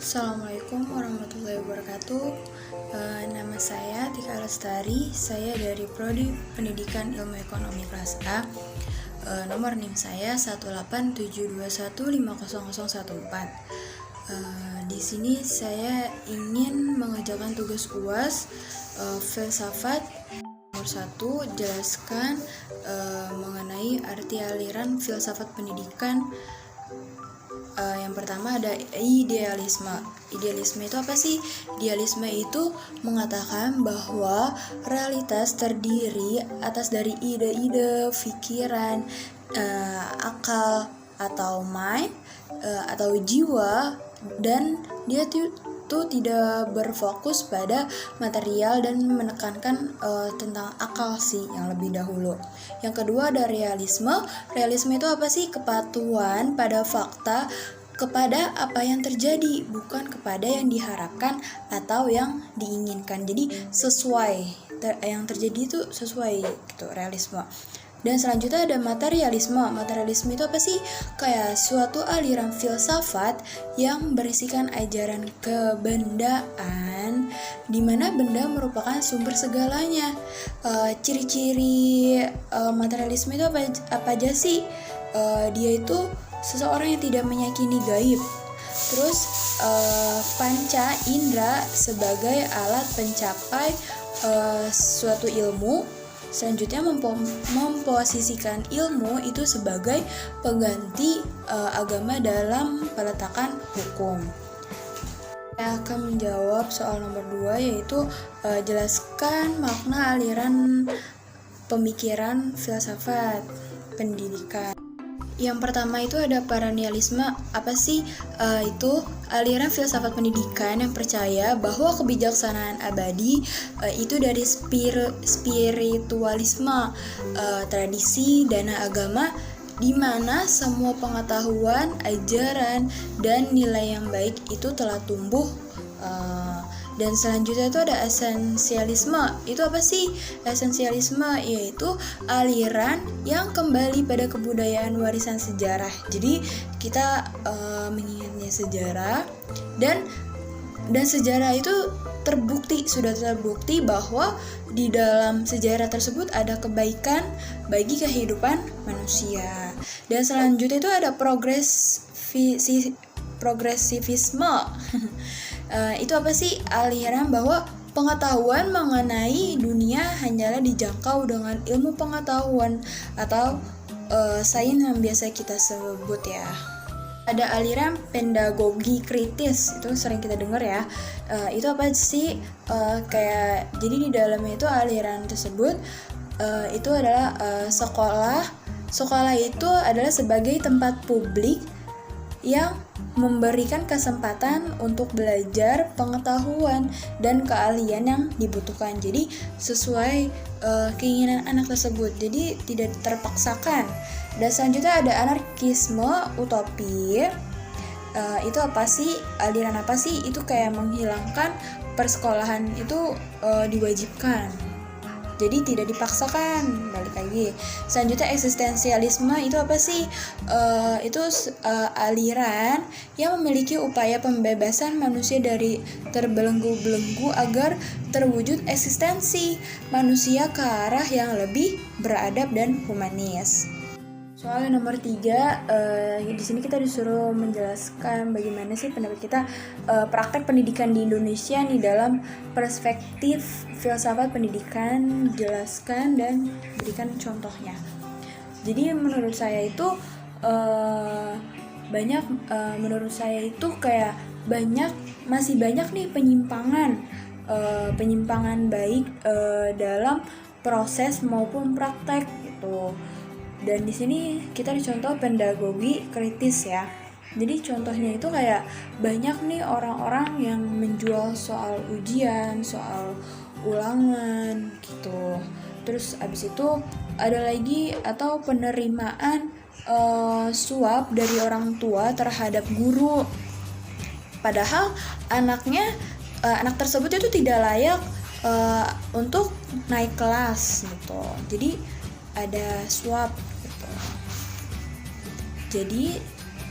Assalamualaikum warahmatullahi wabarakatuh. Nama saya Tika Lestari. Saya dari Prodi Pendidikan Ilmu Ekonomi kelas A. Nomor NIM saya 18721500014. Di sini saya ingin mengerjakan tugas UAS filsafat nomor 1, jelaskan mengenai arti aliran filsafat pendidikan. Yang pertama ada idealisme. Idealisme itu apa sih? Idealisme itu mengatakan bahwa realitas terdiri atas dari ide-ide, pikiran, akal atau mind atau jiwa, dan dia tuh tidak berfokus pada material dan menekankan tentang akal sih yang lebih dahulu. Yang kedua ada realisme. Realisme itu apa sih? Kepatuhan pada fakta, kepada apa yang terjadi, bukan kepada yang diharapkan atau yang diinginkan. Jadi sesuai yang terjadi itu sesuai gitu, realisme. Dan selanjutnya ada materialisme. Materialisme itu apa sih? Kayak suatu aliran filsafat yang berisikan ajaran kebendaan, di mana benda merupakan sumber segalanya. Ciri-ciri materialisme itu apa aja sih? Dia itu seseorang yang tidak meyakini gaib. Terus panca indera sebagai alat pencapai suatu ilmu. Selanjutnya memposisikan ilmu itu sebagai pengganti agama dalam peletakan hukum. Saya akan menjawab soal nomor 2, yaitu jelaskan makna aliran pemikiran filsafat pendidikan. Yang pertama itu ada paranialisme. Apa sih? Itu aliran filsafat pendidikan yang percaya bahwa kebijaksanaan abadi itu dari spiritualisme, tradisi, dana agama, di mana semua pengetahuan, ajaran, dan nilai yang baik itu telah tumbuh. Dan selanjutnya itu ada esensialisme. Itu apa sih? Esensialisme yaitu aliran yang kembali pada kebudayaan warisan sejarah. Jadi kita mengingatnya sejarah, dan sejarah itu sudah terbukti bahwa di dalam sejarah tersebut ada kebaikan bagi kehidupan manusia. Dan selanjutnya itu ada progresivisme. Itu apa sih? Aliran bahwa pengetahuan mengenai dunia hanyalah dijangkau dengan ilmu pengetahuan atau sains yang biasa kita sebut ya. Ada aliran pedagogi kritis, itu sering kita dengar ya. Itu apa sih? Jadi di dalamnya itu aliran tersebut itu adalah sekolah. Sekolah itu adalah sebagai tempat publik yang memberikan kesempatan untuk belajar pengetahuan dan keahlian yang dibutuhkan. Jadi sesuai keinginan anak tersebut. Jadi tidak terpaksakan. Dan selanjutnya ada anarkisme utopi. Itu apa sih? Aliran apa sih? Itu kayak menghilangkan persekolahan itu diwajibkan. Jadi tidak dipaksakan, balik lagi. Selanjutnya eksistensialisme itu apa sih? Itu aliran yang memiliki upaya pembebasan manusia dari terbelenggu-belenggu agar terwujud eksistensi manusia ke arah yang lebih beradab dan humanis. Soal nomor 3, di sini kita disuruh menjelaskan bagaimana sih pendapat kita praktek pendidikan di Indonesia nih dalam perspektif filsafat pendidikan. Jelaskan dan berikan contohnya. Jadi menurut saya itu masih banyak nih penyimpangan baik dalam proses maupun praktek gitu. Dan di sini kita dicontoh pedagogi kritis ya. Jadi contohnya itu kayak banyak nih orang-orang yang menjual soal ujian, soal ulangan gitu. Terus abis itu ada lagi atau penerimaan suap dari orang tua terhadap guru. Padahal anak tersebut itu tidak layak untuk naik kelas gitu. Jadi ada suap gitu. Jadi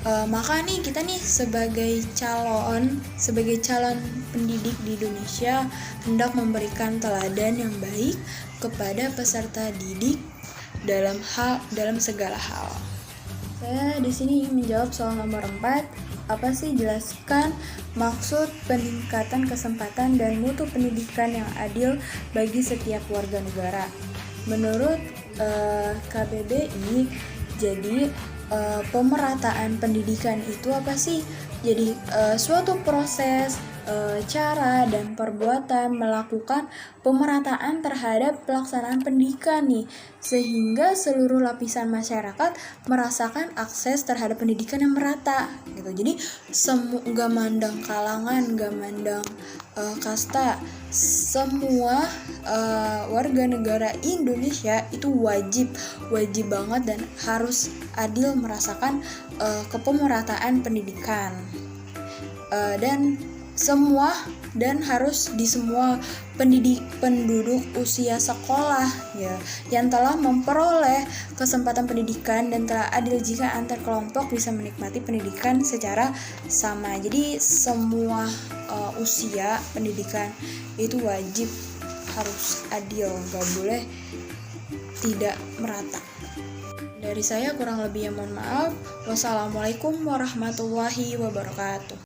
Maka nih kita nih sebagai calon pendidik di Indonesia hendak memberikan teladan yang baik kepada peserta didik dalam segala hal. Saya di sini ingin menjawab soal nomor 4. Apa sih, jelaskan maksud peningkatan kesempatan dan mutu pendidikan yang adil bagi setiap warga negara. Menurut KBBI, jadi pemerataan pendidikan itu apa sih? Jadi suatu proses, cara dan perbuatan melakukan pemerataan terhadap pelaksanaan pendidikan nih, sehingga seluruh lapisan masyarakat merasakan akses terhadap pendidikan yang merata gitu. Jadi gak mandang kalangan, gak mandang kasta, semua warga negara Indonesia itu wajib banget dan harus adil merasakan kepemerataan pendidikan. Dan harus di semua penduduk usia sekolah ya, yang telah memperoleh kesempatan pendidikan dan telah adil jika antar kelompok bisa menikmati pendidikan secara sama. Jadi semua usia pendidikan itu wajib harus adil, gak boleh tidak merata. Dari saya kurang lebihnya mohon maaf. Wassalamualaikum warahmatullahi wabarakatuh.